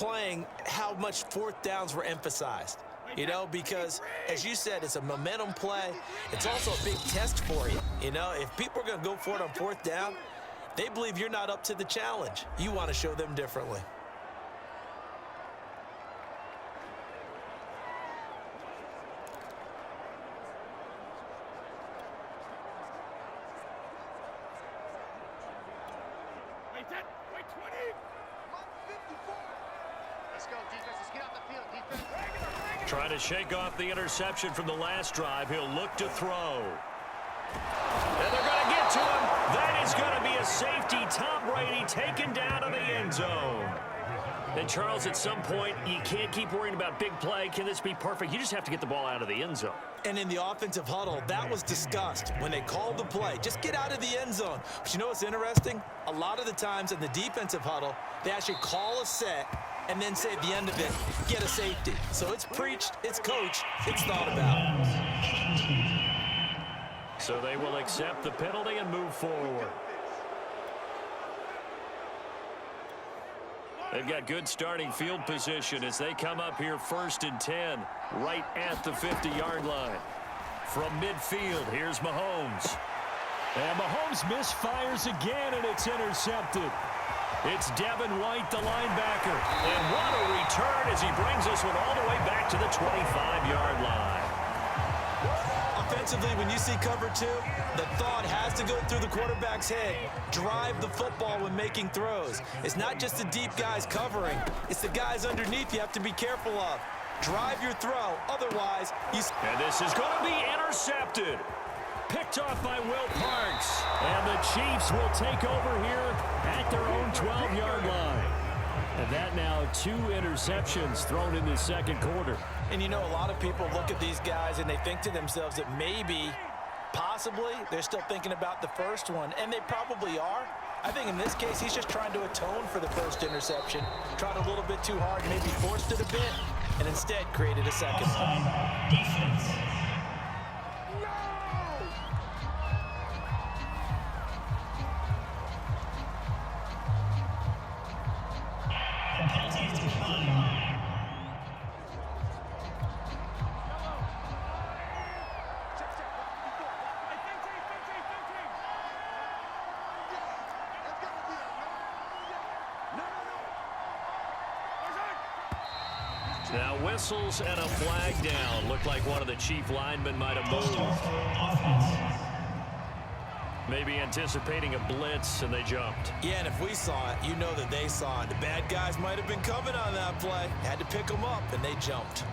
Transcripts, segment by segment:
playing how much fourth downs were emphasized. You know, because, as you said, it's a momentum play. It's also a big test for you. You know, if people are going to go for it on fourth down, they believe you're not up to the challenge. You want to show them differently. Wait 20. Let's go, defense. Let's get off the field, defense. Trying to shake off the interception from the last drive. He'll look to throw. And they're going to get to him. That is going to be a safety. Tom Brady taken down in the end zone. And, Charles, at some point, you can't keep worrying about big play. Can this be perfect? You just have to get the ball out of the end zone. And in the offensive huddle, that was discussed when they called the play. Just get out of the end zone. But you know what's interesting? A lot of the times in the defensive huddle, they actually call a set and then say at the end of it, get a safety. So it's preached, it's coached, it's thought about. So they will accept the penalty and move forward. They've got good starting field position as they come up here 1st and 10, right at the 50-yard line. From midfield, here's Mahomes. And Mahomes misfires again, and it's intercepted. It's Devin White, the linebacker. And what a return as he brings this one all the way back to the 25-yard line. Offensively, when you see cover two, the thought has to go through the quarterback's head. Drive the football when making throws. It's not just the deep guys covering. It's the guys underneath you have to be careful of. Drive your throw. Otherwise, you... And this is going to be intercepted. Picked off by Will Parks. And the Chiefs will take over here at their own 12-yard line. And that now 2 interceptions thrown in the second quarter. And you know, a lot of people look at these guys and they think to themselves that maybe, possibly, they're still thinking about the first one. And they probably are. I think in this case, he's just trying to atone for the first interception. Tried a little bit too hard, maybe forced it a bit, and instead created a second one. Defense. Now whistles and a flag down. Looked like one of the Chief linemen might have moved. Maybe anticipating a blitz, and they jumped. Yeah, and if we saw it, you know that they saw it. The bad guys might have been coming on that play. Had to pick them up, and they jumped.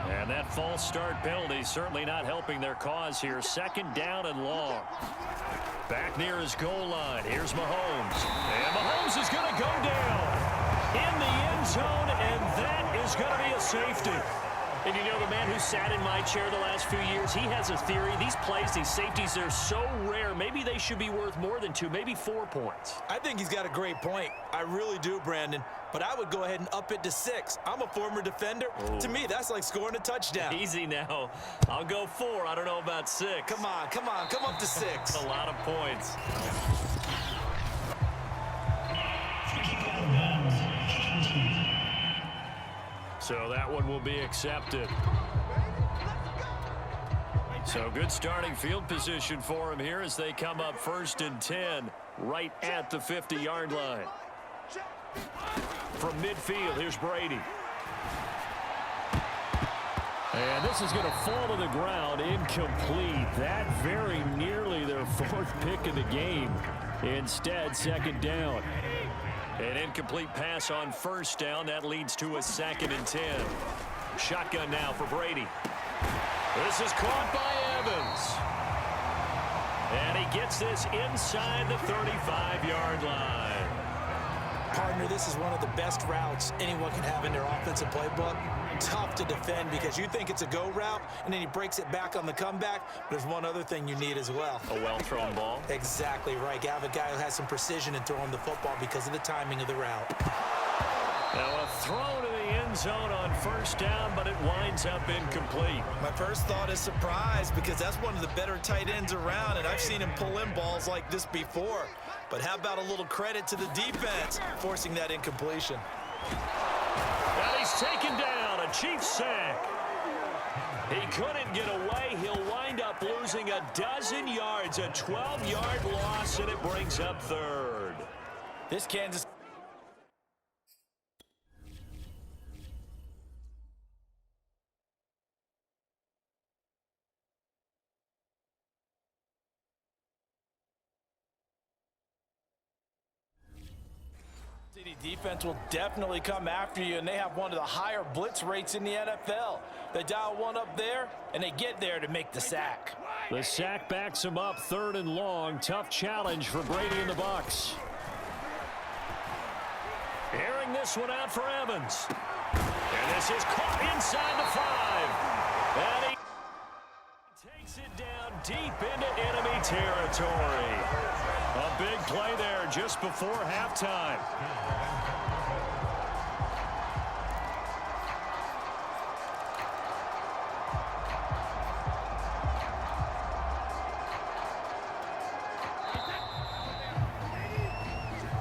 And that false start penalty certainly not helping their cause here. 2nd down and long. Back near his goal line. Here's Mahomes. And Mahomes is going to go down in the end zone, and that is going to be a safety. And you know, the man who sat in my chair the last few years, he has a theory. These plays, these safeties, they're so rare. Maybe they should be worth more than 2, maybe 4 points. I think he's got a great point. I really do, Brandon. But I would go ahead and up it to 6. I'm a former defender. Ooh. To me, that's like scoring a touchdown. Easy now. I'll go 4. I don't know about 6. Come on. Come up to 6. A lot of points. So that one will be accepted. So good starting field position for him here as they come up 1st and 10, right at the 50-yard line. From midfield, here's Brady. And this is going to fall to the ground, incomplete. That very nearly their 4th pick of the game. Instead, 2nd down. An incomplete pass on 1st down. That leads to a 2nd and 10. Shotgun now for Brady. This is caught by Evans. And he gets this inside the 35-yard line. Partner, this is one of the best routes anyone can have in their offensive playbook. Tough to defend because you think it's a go route, and then he breaks it back on the comeback. There's one other thing you need as well. A well-thrown ball. Exactly right. You have a guy who has some precision in throwing the football because of the timing of the route. Now a throw to the end zone on 1st down, but it winds up incomplete. My first thought is surprise because that's one of the better tight ends around, and I've seen him pull in balls like this before. But how about a little credit to the defense forcing that incompletion? And he's taken down, a Chiefs sack. He couldn't get away. He'll wind up losing a dozen yards, a 12-yard loss, and it brings up third. This Kansas City defense will definitely come after you, and they have one of the higher blitz rates in the NFL. They dial one up there, and they get there to make the sack. The sack backs him up, 3rd and long. Tough challenge for Brady and the Bucs. Airing this one out for Evans. And this is caught inside the 5. And he takes it down deep into enemy territory. A big play there just before halftime.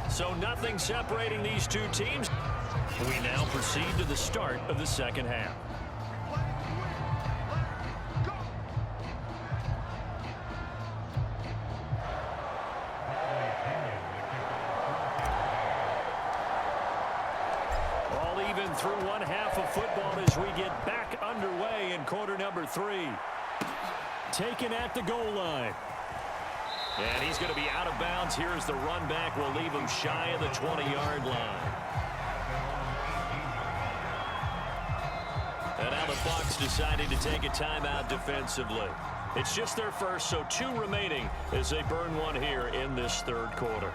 So nothing separating these two teams. We now proceed to the start of the second half. All even through one half of football as we get back underway in quarter number 3. Taken at the goal line. And he's going to be out of bounds. Here's the run back. We'll leave him shy of the 20-yard line. And now the Bucs decided to take a timeout defensively. It's just their first, so 2 remaining as they burn one here in this third quarter.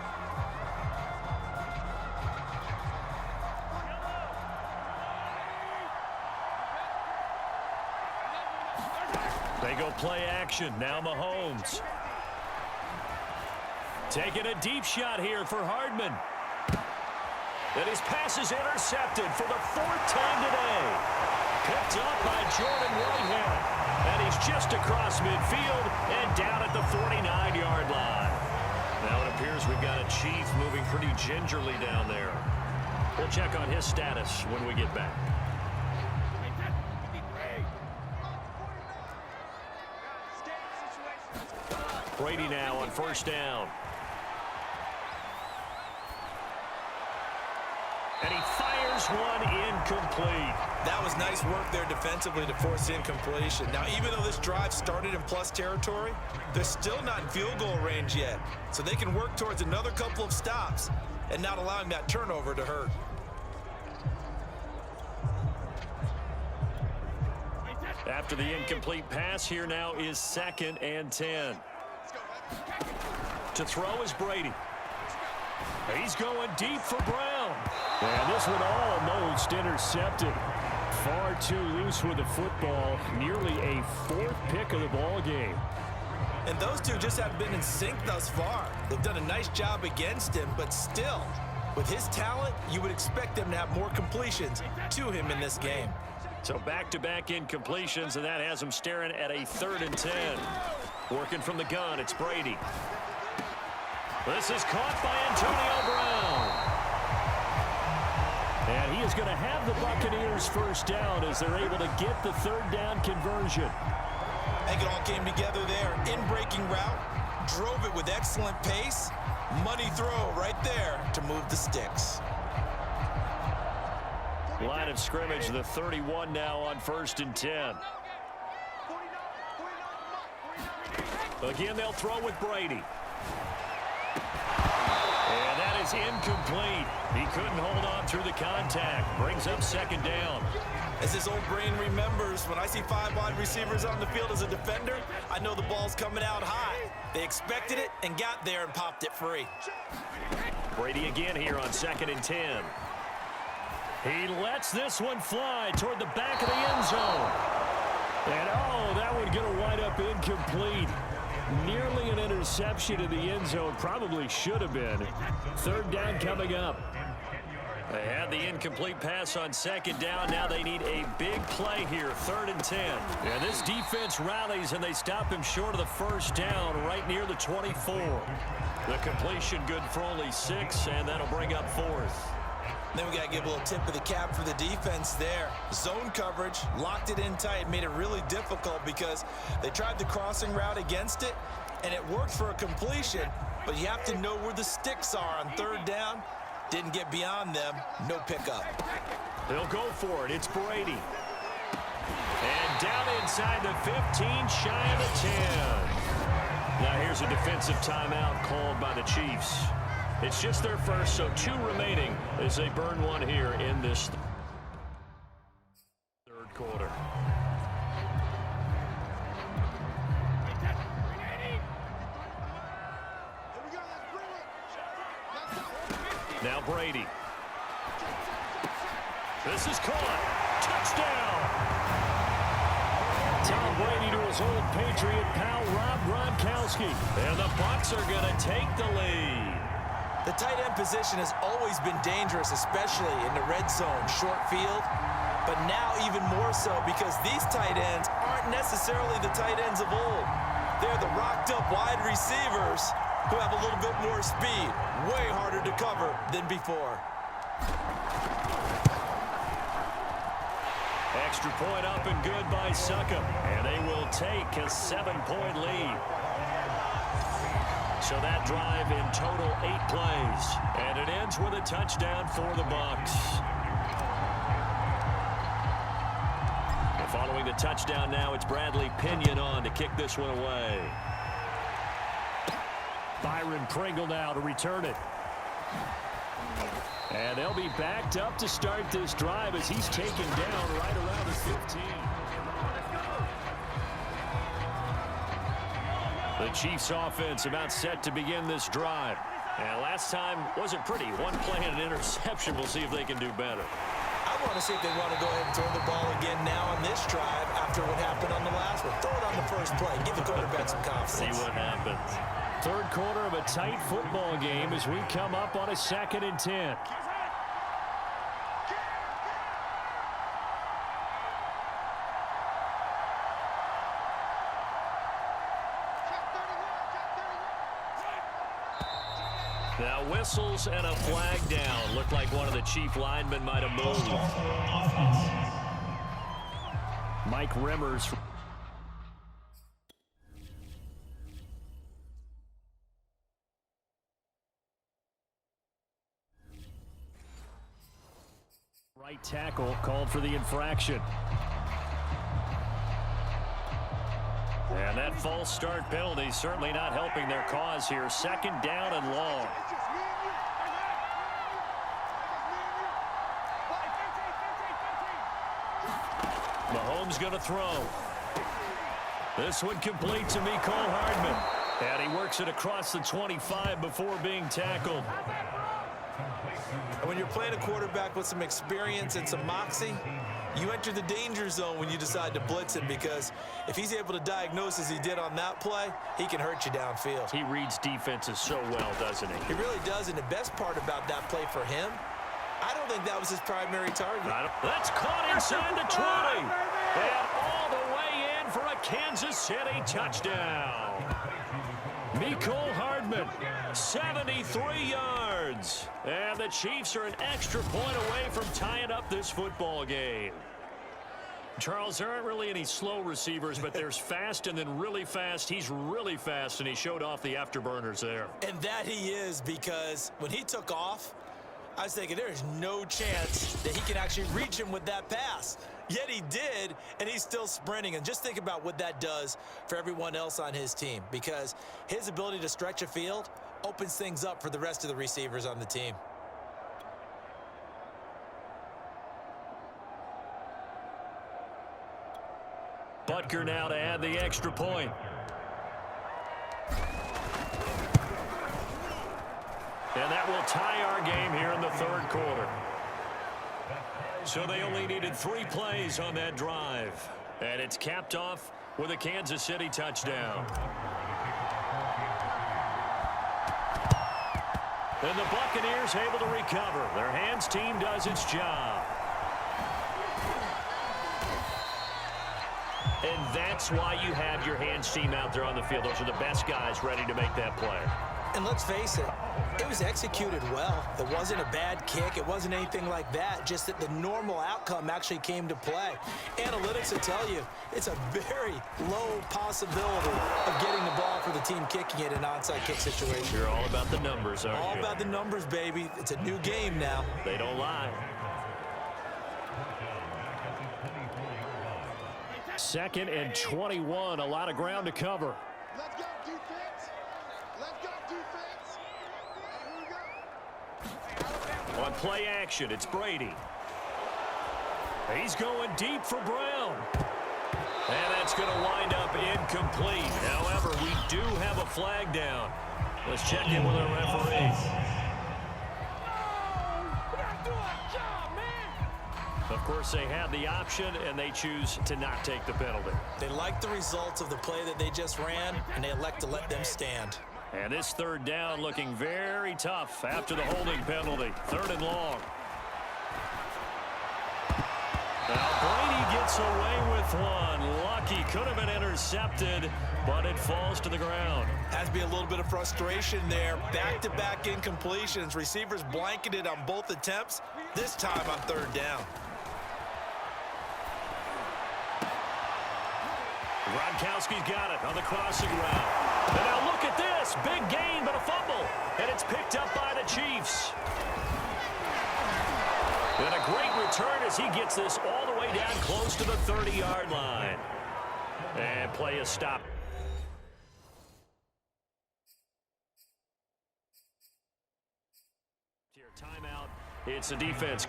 They go play action. Now Mahomes. Taking a deep shot here for Hardman. And his pass is intercepted for the 4th time today. Picked up by Jordan Whitehead. And he's just across midfield and down at the 49-yard line. Now it appears we've got a Chief moving pretty gingerly down there. We'll check on his status when we get back. Brady now on 1st down. And he fires one incomplete. That was nice work there defensively to force incompletion. Now, even though this drive started in plus territory, they're still not in field goal range yet. So they can work towards another couple of stops and not allowing that turnover to hurt. After the incomplete pass, here now is 2nd and 10. To throw is Brady. He's going deep for Brown. And this one almost intercepted. Far too loose with the football. Nearly a 4th pick of the ball game. And those two just haven't been in sync thus far. They've done a nice job against him, but still, with his talent, you would expect them to have more completions to him in this game. So back-to-back incompletions, and that has him staring at a 3rd and 10. Working from the gun, it's Brady. This is caught by Antonio Brown. And he is going to have the Buccaneers 1st down as they're able to get the 3rd down conversion. I think it all came together there. In-breaking route, drove it with excellent pace. Money throw right there to move the sticks. Line of scrimmage, the 31 now on 1st and 10. Again, they'll throw with Brady. And that is incomplete. He couldn't hold on through the contact. Brings up 2nd down. As his old brain remembers, when I see 5 wide receivers on the field as a defender, I know the ball's coming out high. They expected it and got there and popped it free. Brady again here on 2nd and 10. He lets this one fly toward the back of the end zone. And oh, that one going to wind up incomplete. Nearly an interception in the end zone. Probably should have been. 3rd down coming up. They had the incomplete pass on second down. Now they need a big play here, 3rd and 10. And this defense rallies, and they stop him short of the first down right near the 24. The completion good for only 6, and that'll bring up 4th. Then we got to give a little tip of the cap for the defense there. Zone coverage, locked it in tight, made it really difficult because they tried the crossing route against it, and it worked for a completion, but you have to know where the sticks are on 3rd down. Didn't get beyond them. No pickup. They'll go for it. It's Brady. And down inside the 15, shy of the 10. Now here's a defensive timeout called by the Chiefs. It's just their first, so 2 remaining as they burn one here in this 3rd quarter. Now Brady. This is caught. Touchdown. Tom Brady to his old Patriot pal Rob Gronkowski. And the Bucs are going to take the lead. The tight end position has always been dangerous, especially in the red zone, short field. But now even more so because these tight ends aren't necessarily the tight ends of old. They're the rocked-up wide receivers who have a little bit more speed. Way harder to cover than before. Extra point up and good by Succop. And they will take a 7-point lead. So that drive in total 8 plays. And it ends with a touchdown for the Bucs. And following the touchdown now, it's Bradley Pinion on to kick this one away. Byron Pringle now to return it. And they'll be backed up to start this drive as he's taken down right around the 15. The Chiefs offense about set to begin this drive. And last time wasn't pretty. 1 play and an interception. We'll see if they can do better. I want to see if they want to go ahead and throw the ball again now on this drive after what happened on the last one. Throw it on the first play. Give the quarterback some confidence. See what happens. 3rd quarter of a tight football game as we come up on a 2nd and 10. Now whistles and a flag down. Looked like one of the Chief linemen might have moved. Mike Remmers. Right tackle called for the infraction. And that false start penalty certainly not helping their cause here. 2nd down and long. Mahomes going to throw. This one complete to Mecole Hardman. And he works it across the 25 before being tackled. And when you're playing a quarterback with some experience and some moxie, you enter the danger zone when you decide to blitz him, because if he's able to diagnose as he did on that play, he can hurt you downfield. He reads defenses so well, doesn't he? He really does, and the best part about that play for him, I don't think that was his primary target. That's caught inside the 20. And all the way in for a Kansas City touchdown. Mecole Hardman, 73 yards. And the Chiefs are an extra point away from tying up this football game. Charles, there aren't really any slow receivers, but there's fast and then really fast. He's really fast, and he showed off the afterburners there. And that he is, because when he took off, I was thinking there is no chance that he can actually reach him with that pass. Yet he did, and he's still sprinting. And just think about what that does for everyone else on his team, because his ability to stretch a field opens things up for the rest of the receivers on the team. Butker now to add the extra point. And that will tie our game here in the 3rd quarter. So they only needed 3 plays on that drive. And it's capped off with a Kansas City touchdown. And the Buccaneers able to recover. Their hands team does its job. And that's why you have your hands team out there on the field. Those are the best guys ready to make that play. And let's face it, it was executed well. It wasn't a bad kick. It wasn't anything like that. Just that the normal outcome actually came to play. Analytics will tell you it's a very low possibility of getting the ball for the team kicking it in an onside kick situation. You're all about the numbers, aren't you? All about the numbers, baby. It's a new game now. They don't lie. 2nd and 21. A lot of ground to cover. Let's go, defense. Let's go, defense. Here we go. On play action, it's Brady. He's going deep for Brown. And that's going to wind up incomplete. However, we do have a flag down. Let's check in with our referee. Of course, they have the option, and they choose to not take the penalty. They like the results of the play that they just ran, and they elect to let them stand. And this 3rd down looking very tough after the holding penalty. 3rd and long. Now Brady gets away with one. Lucky, could have been intercepted, but it falls to the ground. Has to be a little bit of frustration there. Back-to-back incompletions. Receivers blanketed on both attempts, this time on 3rd down. Gronkowski's got it on the crossing route. And now look at this. Big gain, but a fumble. And it's picked up by the Chiefs. And a great return as he gets this all the way down close to the 30-yard line. And play is stopped. Here, timeout. It's the defense.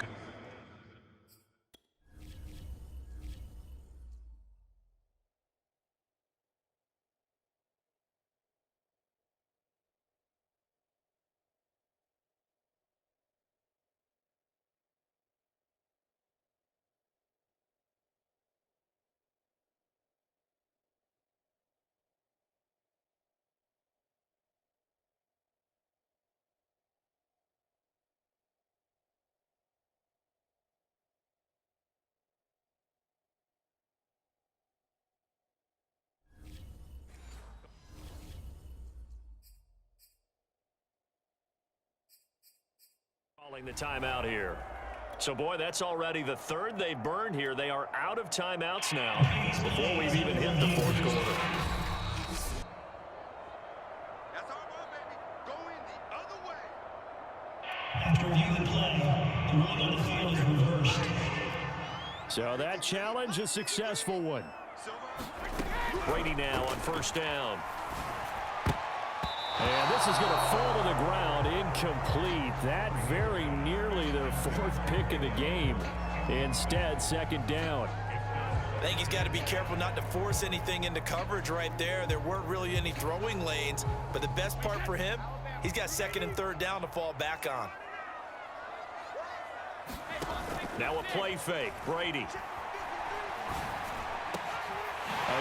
Calling the timeout here. So, boy, that's already the 3rd they burned here. They are out of timeouts now before we've even hit the 4th quarter. That's our ball, baby. Go in the other way. After reviewing the play, the ruling on the field is reversed. So that challenge, a successful one. Brady now on 1st down. And this is going to fall to the ground, incomplete. That very nearly their 4th pick of the game. Instead, 2nd down. I think he's got to be careful not to force anything into coverage right there. There weren't really any throwing lanes, but the best part for him, he's got 2nd and 3rd down to fall back on. Now a play fake. Brady.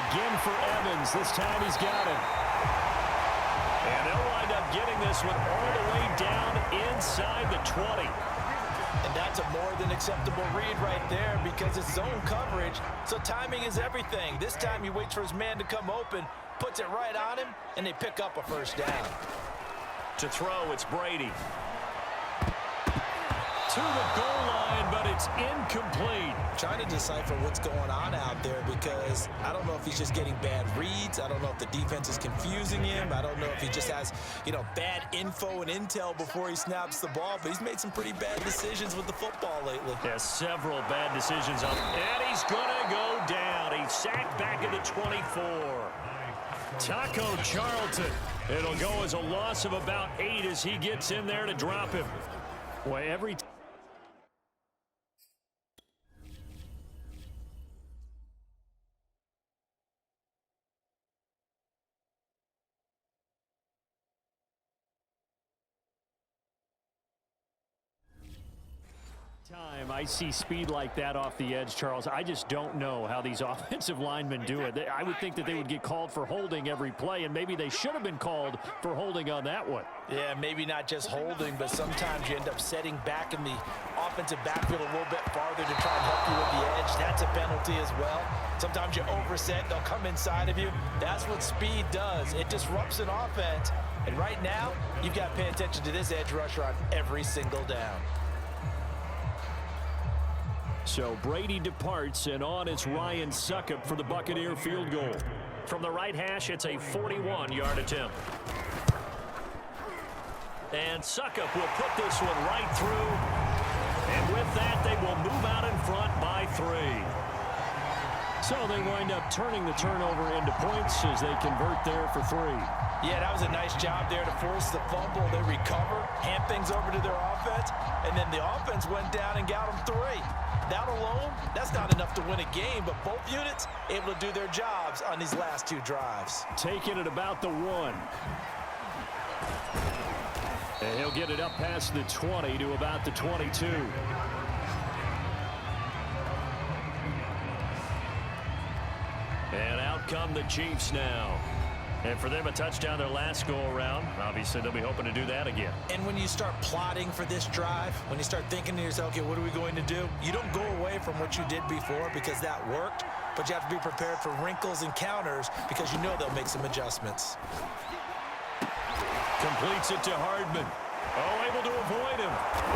Again for Evans. This time he's got it. And they'll wind up getting this one all the way down inside the 20. And that's a more than acceptable read right there because it's zone coverage, so timing is everything. This time he waits for his man to come open, puts it right on him, and they pick up a 1st down. To throw, it's Brady. To the goal line, but it's incomplete. Trying to decipher what's going on out there because I don't know if he's just getting bad reads. I don't know if the defense is confusing him. I don't know if he just has, bad info and intel before he snaps the ball. But he's made some pretty bad decisions with the football lately. Yeah, several bad decisions on. And he's going to go down. He's sacked back at the 24. Taco Charlton. It'll go as a loss of about 8 as he gets in there to drop him. Boy, every time I see speed like that off the edge, Charles, I just don't know how these offensive linemen do it. I would think that they would get called for holding every play, and maybe they should have been called for holding on that one. Yeah, maybe not just holding, but sometimes you end up setting back in the offensive backfield a little bit farther to try and help you with the edge. That's a penalty as well. Sometimes you overset, they'll come inside of you. That's what speed does. It disrupts an offense. And right now, you've got to pay attention to this edge rusher on every single down. So Brady departs, and on is Ryan Suckup for the Buccaneer field goal. From the right hash, it's a 41-yard attempt. And Suckup will put this one right through. And with that, they will move out in front by 3. So they wind up turning the turnover into points as they convert there for 3. Yeah, that was a nice job there to force the fumble. They recover, hand things over to their offense, and then the offense went down and got them 3. That alone, that's not enough to win a game, but both units able to do their jobs on these last 2 drives. Taking it about the 1. And he'll get it up past the 20 to about the 22. And out come the Chiefs now. And for them, a touchdown their last go-around. Obviously, they'll be hoping to do that again. And when you start plotting for this drive, when you start thinking to yourself, okay, what are we going to do? You don't go away from what you did before because that worked, but you have to be prepared for wrinkles and counters because you know they'll make some adjustments. Completes it to Hardman. Oh, able to avoid him.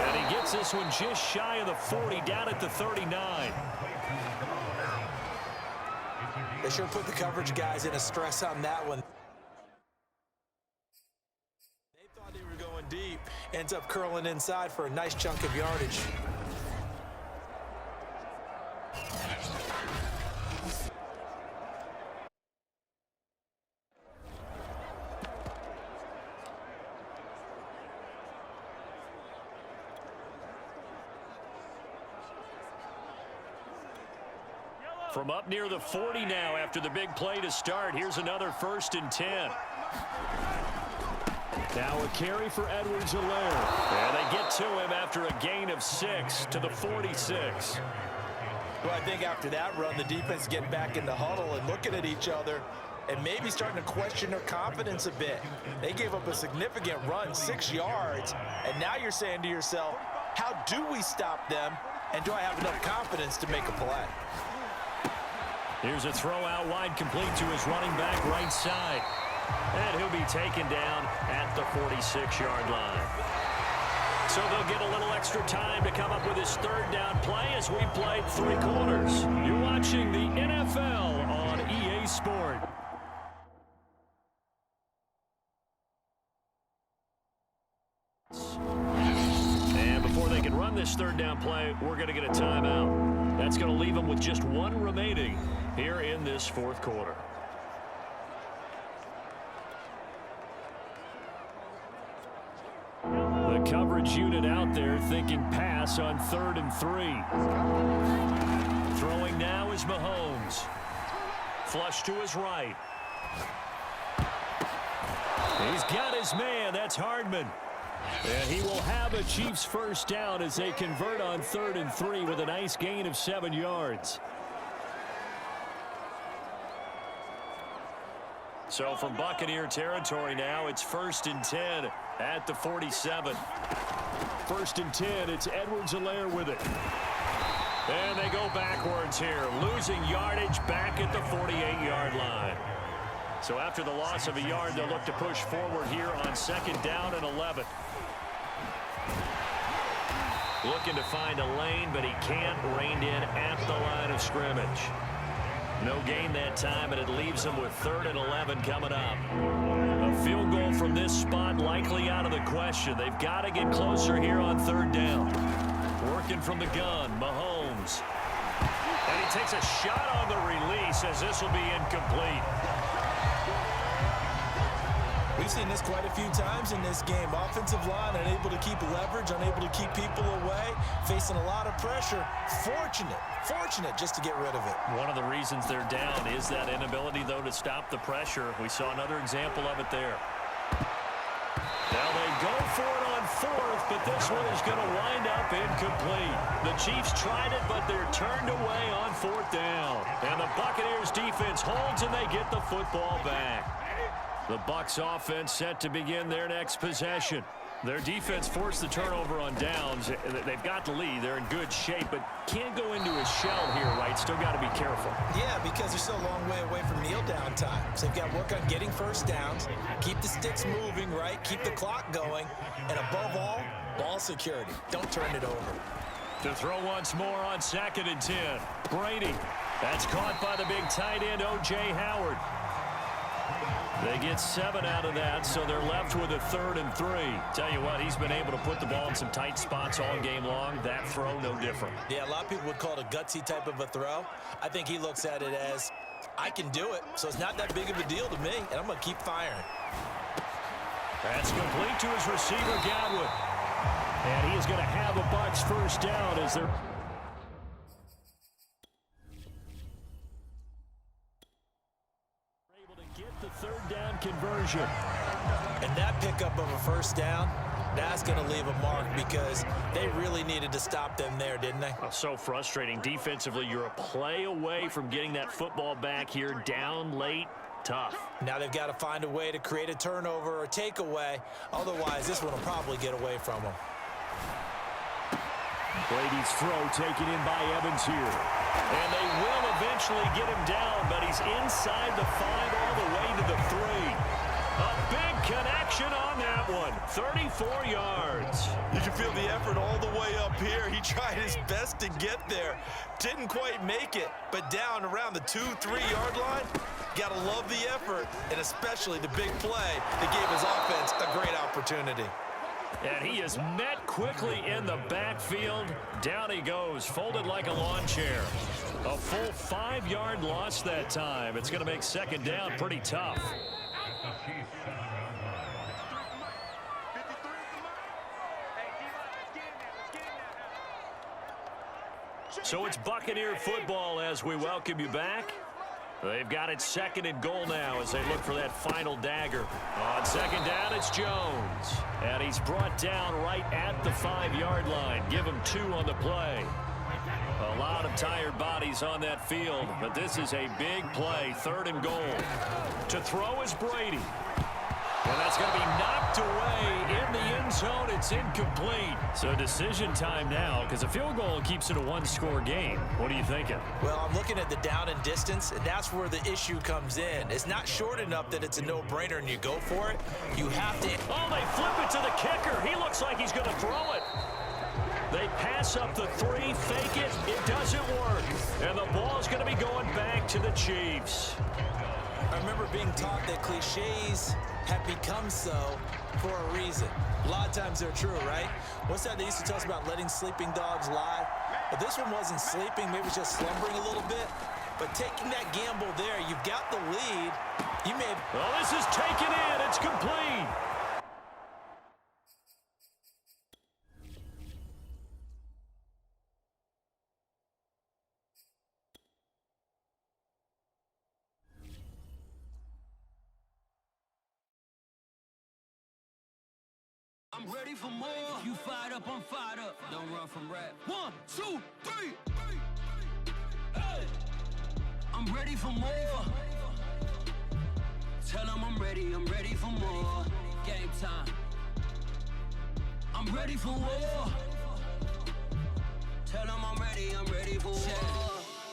And he gets this one just shy of the 40, down at the 39. They sure put the coverage guys in a stress on that one. They thought they were going deep. Ends up curling inside for a nice chunk of yardage. From up near the 40 now after the big play to start. Here's another 1st and 10. Now a carry for Edwards-Helaire. And they get to him after a gain of 6 to the 46. Well, I think after that run, the defense getting back in the huddle and looking at each other and maybe starting to question their confidence a bit. They gave up a significant run, 6 yards, and now you're saying to yourself, how do we stop them, and do I have enough confidence to make a play? Here's a throw out wide, complete to his running back right side. And he'll be taken down at the 46-yard line. So they'll get a little extra time to come up with his 3rd down play as we played 3 quarters. You're watching the NFL on EA Sport. And before they can run this 3rd down play, we're going to get a timeout. That's going to leave them with just 1 remaining here in this 4th quarter. The coverage unit out there thinking pass on 3rd and 3. Throwing now is Mahomes. Flush to his right. He's got his man. That's Hardman. And he will have a Chiefs 1st down as they convert on 3rd and 3 with a nice gain of 7 yards. So from Buccaneer territory now, it's 1st and 10 at the 47. 1st and 10, it's Edwards-Helaire with it. And they go backwards here, losing yardage back at the 48-yard line. So after the loss of a yard, they'll look to push forward here on 2nd down and 11. Looking to find a lane, but he can't. Reined in at the line of scrimmage. No gain that time, and it leaves him with 3rd and 11 coming up. A field goal from this spot likely out of the question. They've got to get closer here on 3rd down. Working from the gun, Mahomes. And he takes a shot on the release as this will be incomplete. We've seen this quite a few times in this game. Offensive line unable to keep leverage, unable to keep people away, facing a lot of pressure. Fortunate just to get rid of it. One of the reasons they're down is that inability, though, to stop the pressure. We saw another example of it there. Now they go for it on fourth, but this one is going to wind up incomplete. The Chiefs tried it, but they're turned away on fourth down. And the Buccaneers defense holds, and they get the football back. The Bucs offense set to begin their next possession. Their defense forced the turnover on downs. They've got the lead. They're in good shape, but can't go into a shell here, right? Still got to be careful. Yeah, because they're still a long way away from kneel-down time. So they've got to work on getting first downs, keep the sticks moving, right? Keep the clock going, and above all, ball security. Don't turn it over. To throw once more on 2nd and 10. Brady. That's caught by the big tight end, O.J. Howard. They get 7 out of that, so they're left with a 3rd and 3. Tell you what, he's been able to put the ball in some tight spots all game long. That throw, no different. Yeah, a lot of people would call it a gutsy type of a throw. I think he looks at it as, I can do it, so it's not that big of a deal to me, and I'm going to keep firing. That's complete to his receiver, Godwin. And he is going to have a Bucs first down as they're... Get the 3rd down conversion. And that pickup of a first down, that's going to leave a mark because they really needed to stop them there, didn't they? Oh, so frustrating. Defensively, you're a play away from getting that football back here, down late, tough. Now they've got to find a way to create a turnover or takeaway. Otherwise, this one will probably get away from them. Brady's throw taken in by Evans here. And they will eventually get him down, but he's inside the 5 all the way to the 3. A big connection on that one. 34 yards. You can feel the effort all the way up here. He tried his best to get there. Didn't quite make it, but down around the 2-3 yard line. Got to love the effort, and especially the big play that gave his offense a great opportunity. And he is met quickly in the backfield. Down he goes, folded like a lawn chair. A full 5-yard loss that time. It's going to make 2nd down pretty tough. So it's Buccaneer football as we welcome you back. They've got it 2nd and goal now as they look for that final dagger. On 2nd down, it's Jones. And he's brought down right at the 5-yard line. Give him 2 on the play. A lot of tired bodies on that field, but this is a big play, 3rd and goal. To throw is Brady. And that's going to be knocked away in the end zone. It's incomplete. So decision time now because a field goal keeps it a 1-score game. What are you thinking? Well, I'm looking at the down and distance, and that's where the issue comes in. It's not short enough that it's a no-brainer and you go for it. You have to... Oh, they flip it to the kicker. He looks like he's going to throw it. They pass up the 3, fake it. It doesn't work. And the ball's going to be going back to the Chiefs. I remember being taught that cliches have become so for a reason. A lot of times they're true, right? What's that they used to tell us about letting sleeping dogs lie? But this one wasn't sleeping, maybe it was just slumbering a little bit. But taking that gamble there, you've got the lead. You may have... Well, this is taken in. It's complete. I'm ready for more. You fired up, I'm fired up. Don't run from rap. 1, 2, 3. Hey. I'm ready for more. Tell them I'm ready for more. Game time. I'm ready for war. Tell them I'm ready for war.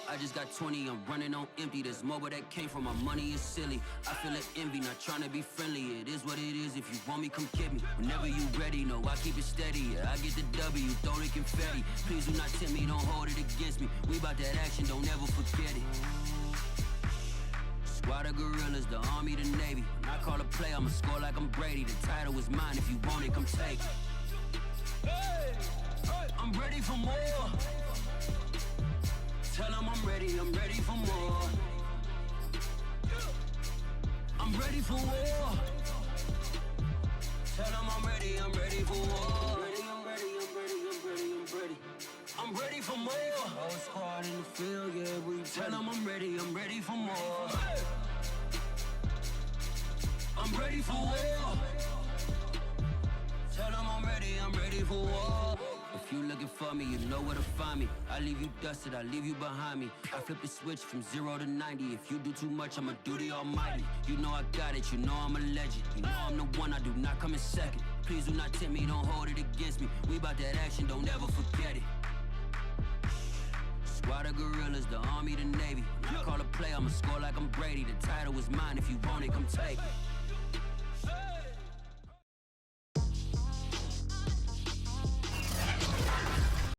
I just got 20, I'm running on empty. This mobile that came from my money is silly. I feel like envy, not trying to be friendly. It is what it is, if you want me, come get me. Whenever you ready, no, I keep it steady. Yeah, I get the W, throw the confetti. Please do not tempt me, don't hold it against me. We about that action, don't ever forget it. Squad of gorillas, the army, the navy. When I call a play, I'ma score like I'm Brady. The title is mine, if you want it, come take it. Hey, hey. I'm ready for more. Tell them I'm ready for more. I'm ready for war. Tell them I'm ready for war. I'm ready for more. Whole squad in the field, yeah, we tell them I'm ready for more. I'm ready for war. Tell them ready, I'm ready for war. If you looking for me, you know where to find me. I leave you dusted, I leave you behind me. I flip the switch from 0 to 90. If you do too much, I'ma do the almighty. You know I got it, you know I'm a legend. You know I'm the one, I do not come in second. Please do not tempt me, don't hold it against me. We bout that action, don't ever forget it. Squad of gorillas, the army, the navy. When I call a play, I'ma score like I'm Brady. The title is mine, if you want it, come take it.